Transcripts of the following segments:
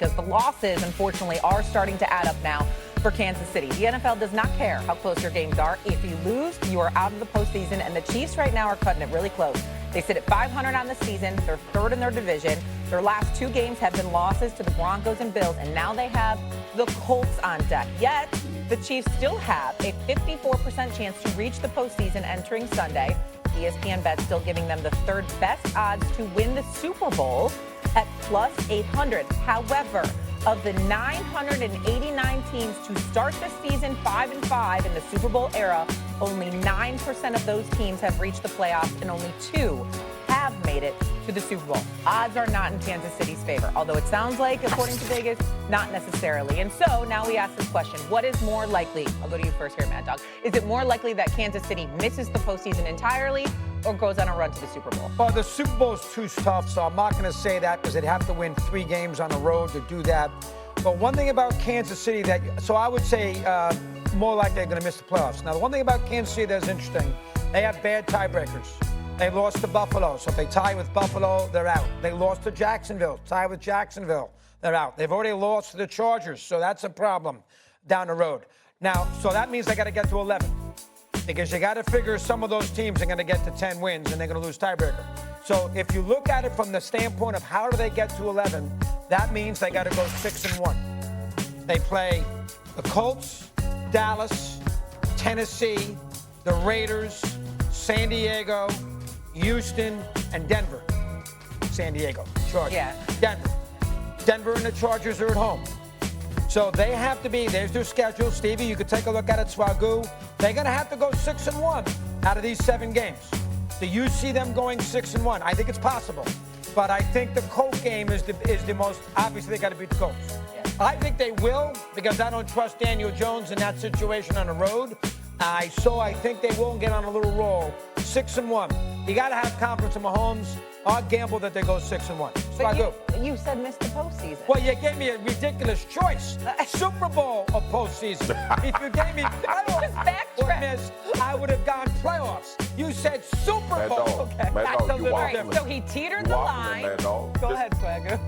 because the losses, unfortunately, are starting to add up now for Kansas City. The NFL does not care how close your games are. If you lose, you are out of the postseason, and the Chiefs right now are cutting it really close. They sit at 500 on the season. They're third in their division. Their last 2 games have been losses to the Broncos and Bills, and now they have the Colts on deck. Yet, the Chiefs still have a 54% chance to reach the postseason entering Sunday. ESPN Bet still giving them the third best odds to win the Super Bowl at plus 800. However, of the 989 teams to start the season 5-5 in the Super Bowl era, only 9% of those teams have reached the playoffs and only 2 have made it to the Super Bowl. Odds are not in Kansas City's favor, although it sounds like, according to Vegas, not necessarily. And so now we ask this question: what is more likely? I'll go to you first here, Mad Dog. Is it more likely that Kansas City misses the postseason entirely or goes on a run to the Super Bowl? Well, the Super Bowl is too tough, so I'm not going to say that because they'd have to win 3 games on the road to do that. But one thing about Kansas City so I would say more like they're going to miss the playoffs. Now, the one thing about Kansas City that's interesting, they have bad tiebreakers. They lost to Buffalo, so if they tie with Buffalo, they're out. They lost to Jacksonville, tie with Jacksonville, they're out. They've already lost to the Chargers, so that's a problem down the road. Now, so that means they got to get to 11 because you got to figure some of those teams are going to get to 10 wins and they're going to lose tiebreaker. So if you look at it from the standpoint of how do they get to 11, that means they got to go 6-1. They play the Colts, Dallas, Tennessee, the Raiders, San Diego, Houston, and Denver. San Diego, Chargers. Yeah. Denver and the Chargers are at home. So they have to be, there's their schedule. Stevie, you could take a look at it, Swagoo. They're going to have to go 6-1 out of these 7 games. Do you see them going 6-1? I think it's possible. But I think the Colts game is the most, obviously they got to beat the Colts. Yeah. I think they will because I don't trust Daniel Jones in that situation on the road. So I think they will get on a little roll. 6-1. You got to have confidence in Mahomes. I'll gamble that they go 6-1. So I go. You said miss the postseason. Well, you gave me a ridiculous choice. Super Bowl or postseason. If you gave me playoffs or miss, I would have gone playoffs. You said Super Bowl. Okay. That's a little different. So he teetered the line. Go ahead, Swagger.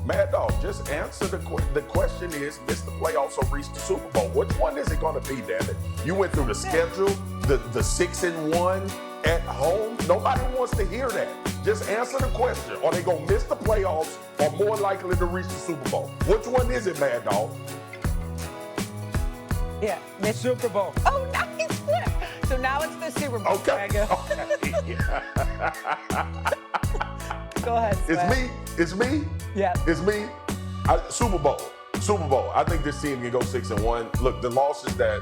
Mad Dog, just answer the question is, miss the playoffs or reach the Super Bowl? Which one is it going to be, damn it? You went through the schedule, the 6-1 at home. Nobody wants to hear that. Just answer the question. Are they going to miss the playoffs or more likely to reach the Super Bowl? Which one is it, Mad Dog? Yeah, miss Super Bowl. Oh, nice flip. So now it's the Super Bowl. Okay. Go ahead, Swag. It's me. Yeah. It's me. Super Bowl. I think this team can go 6-1. Look, the losses that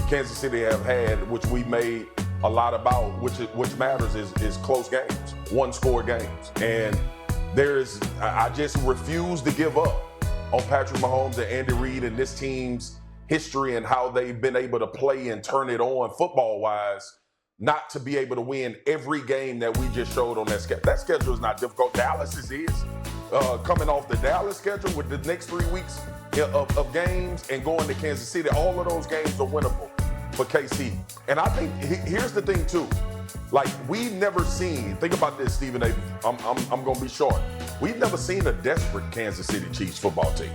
Kansas City have had, which we made a lot about, which matters is close games, 1-score games. And I just refuse to give up on Patrick Mahomes and Andy Reid and this team's history and how they've been able to play and turn it on football-wise, not to be able to win every game that we just showed on that schedule. That schedule is not difficult. Dallas is. Coming off the Dallas schedule with the next 3 weeks of games and going to Kansas City, all of those games are winnable for KC. And I think here's the thing too. Like, we've never seen, think about this, Stephen A. I'm going to be short. We've never seen a desperate Kansas City Chiefs football team.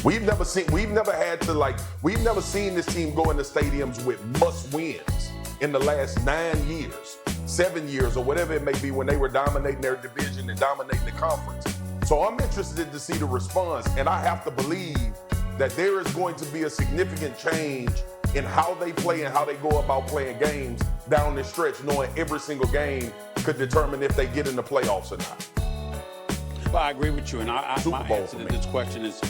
We've never seen this team go into stadiums with must wins in the last 9 years, 7 years, or whatever it may be, when they were dominating their division and dominating the conference. So I'm interested to see the response, and I have to believe that there is going to be a significant change in how they play and how they go about playing games down this stretch, knowing every single game could determine if they get in the playoffs or not. Well, I agree with you, and my answer to this question is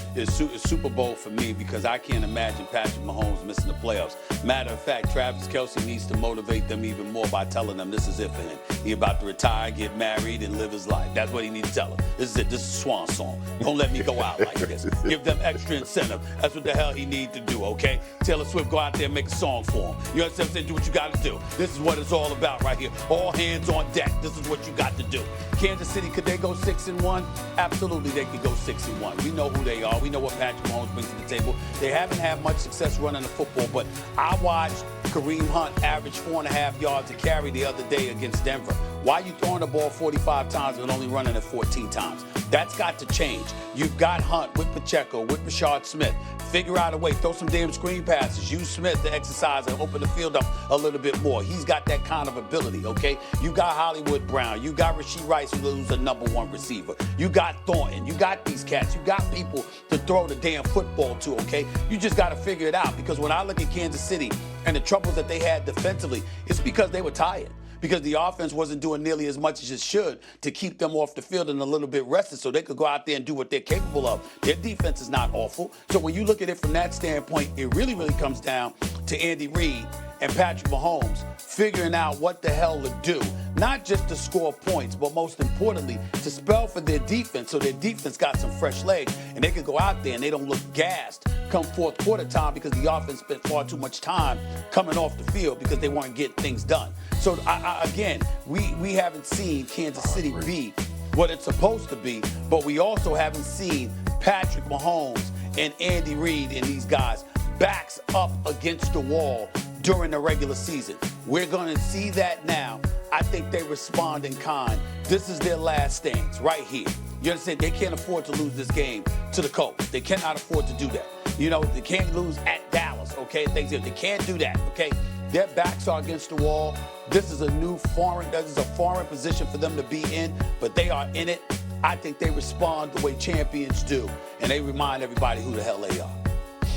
Super Bowl for me, because I can't imagine Patrick Mahomes missing the playoffs. Matter of fact, Travis Kelce needs to motivate them even more by telling them this is it for him. He about to retire, get married, and live his life. That's what he needs to tell them. This is it. This is a swan song. Don't let me go out like this. Give them extra incentive. That's what the hell he needs to do, okay? Taylor Swift, go out there and make a song for him. You understand what I'm saying? Do what you got to do. This is what it's all about right here. All hands on deck. This is what you got to do. Kansas City, could they go 6-1? Absolutely, they could go 6-1. We know who they are. We know what Patrick Mahomes brings to the table. They haven't had much success running the football, but I watched Kareem Hunt averaged 4.5 yards a carry the other day against Denver. Why are you throwing the ball 45 times and only running it 14 times? That's got to change. You've got Hunt with Pacheco, with Rashard Smith. Figure out a way. Throw some damn screen passes. Use Smith to exercise and open the field up a little bit more. He's got that kind of ability, okay? You got Hollywood Brown. You got Rashee Rice, who's a #1 receiver. You got Thornton. You got these cats. You got people to throw the damn football to, okay? You just got to figure it out, because when I look at Kansas City and the troubles that they had defensively, it's because they were tired. Because the offense wasn't doing nearly as much as it should to keep them off the field and a little bit rested so they could go out there and do what they're capable of. Their defense is not awful. So when you look at it from that standpoint, it really comes down to Andy Reid and Patrick Mahomes figuring out what the hell to do, not just to score points, but most importantly, to spell for their defense so their defense got some fresh legs and they could go out there and they don't look gassed come fourth quarter time because the offense spent far too much time coming off the field because they weren't getting things done. So, again, we haven't seen Kansas City be what it's supposed to be, but we also haven't seen Patrick Mahomes and Andy Reid and these guys backs up against the wall during the regular season. We're going to see that now. I think they respond in kind. This is their last stands right here. You understand? They can't afford to lose this game to the Colts. They cannot afford to do that. You know, they can't lose at Dallas, okay? They can't do that, okay? Their backs are against the wall. This is a foreign position for them to be in, but they are in it. I think they respond the way champions do, and they remind everybody who the hell they are.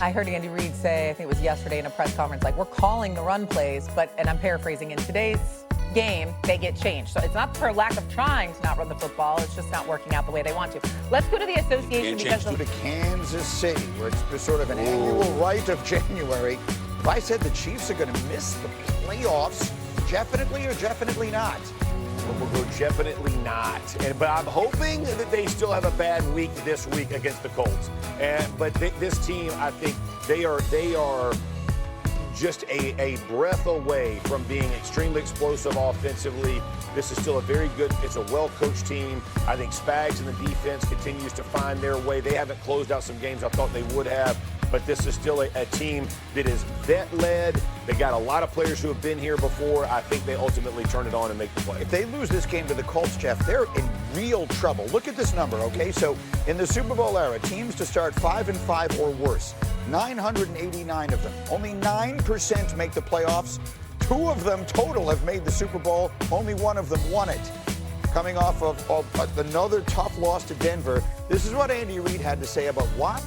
I heard Andy Reid say, I think it was yesterday in a press conference, like, we're calling the run plays, but, and I'm paraphrasing, in today's game, they get changed. So it's not for lack of trying to not run the football. It's just not working out the way they want to. Let's go to the association because to Kansas City, where it's sort of an annual rite of January. If I said the Chiefs are going to miss the playoffs, definitely or definitely not? We'll go definitely not. But I'm hoping that they still have a bad week this week against the Colts. But this team, I think they are just a breath away from being extremely explosive offensively. This is still it's a well-coached team. I think Spags and the defense continues to find their way. They haven't closed out some games I thought they would have, but this is still a team that is vet-led. They got a lot of players who have been here before. I think they ultimately turn it on and make the play. If they lose this game to the Colts, Jeff, they're in real trouble. Look at this number, okay? So in the Super Bowl era, teams to start 5-5 or worse, 989 of them. Only 9% make the playoffs. 2 of them total have made the Super Bowl. Only 1 of them won it. Coming off of another tough loss to Denver, this is what Andy Reid had to say about what